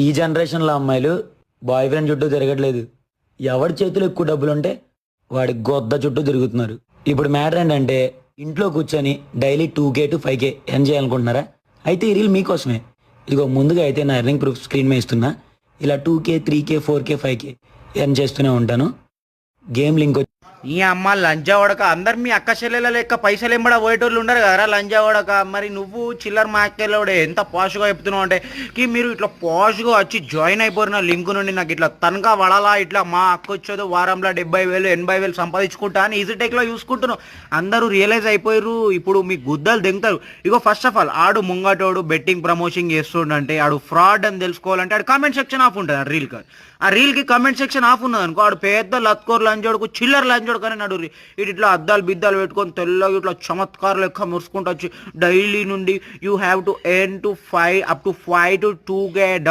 ఈ జనరేషన్లో అమ్మాయిలు బాయ్ ఫ్రెండ్ చుట్టూ తిరగట్లేదు. ఎవడి చేతిలో ఎక్కువ డబ్బులు ఉంటే వాడి గొద్ద చుట్టూ తిరుగుతున్నారు. ఇప్పుడు మ్యాటర్ ఏంటంటే ఇంట్లో కూర్చొని daily 2K to 5K earn చేయాలనుకుంటున్నారా? అయితే ఈ రీల్ మీకోసమే. ఇదిగో ముందుగా అయితే నా ఎర్నింగ్ ప్రూఫ్ స్క్రీన్ మీద ఇస్తున్నా. ఇలా 2K 3K 4K 5K earn చేస్తూనే ఉంటాను. గేమ్ లింక్ ఈ అమ్మ లంజా వడక అందరు మీ అక్క చెల్లెల లెక్క పైసలు ఎంబడ పోయేటోళ్ళు ఉండరు కదరా లంజా వడక. మరి నువ్వు చిల్లర మాకెళ్ళోడే ఎంత పాష్గా చెప్తున్నావు అంటే మీరు ఇట్లా పాష్గా వచ్చి జాయిన్ అయిపోయిన లింక్ నుండి నాకు ఇట్లా తనఖా వడాలా, ఇట్లా మా అక్క వచ్చేది వారంలో 70,000 80,000 సంపాదించుకుంటా అని ఈజీ టెక్లో చూసుకుంటున్నావు. అందరూ రియలైజ్ అయిపోయారు. ఇప్పుడు మీ గుద్దలు దింగుతారు. ఇగో ఫస్ట్ ఆఫ్ ఆల్ ఆడు ముంగటోడు బెట్టింగ్ ప్రమోషన్ చేస్తుండంటే ఆడు ఫ్రాడ్ అని తెలుసుకోవాలంటే ఆడు కామెంట్ సెక్షన్ ఆఫ్ ఉంటుంది. ఆ రీల్కి కామెంట్ సెక్షన్ ఆఫ్ ఉన్నది అనుకో ఆడు పెద్ద లత్కోర్ లంజోడుకు చిల్లర లంజోడు కానీ నడు ఇట్లా అద్దాలు బిద్దాలు పెట్టుకొని తెల్లగా ఇట్లా చమత్కారం లెక్క మురుసుకుంటూ వచ్చి డైలీ నుండి you have to earn to 5 up to 5 to 2K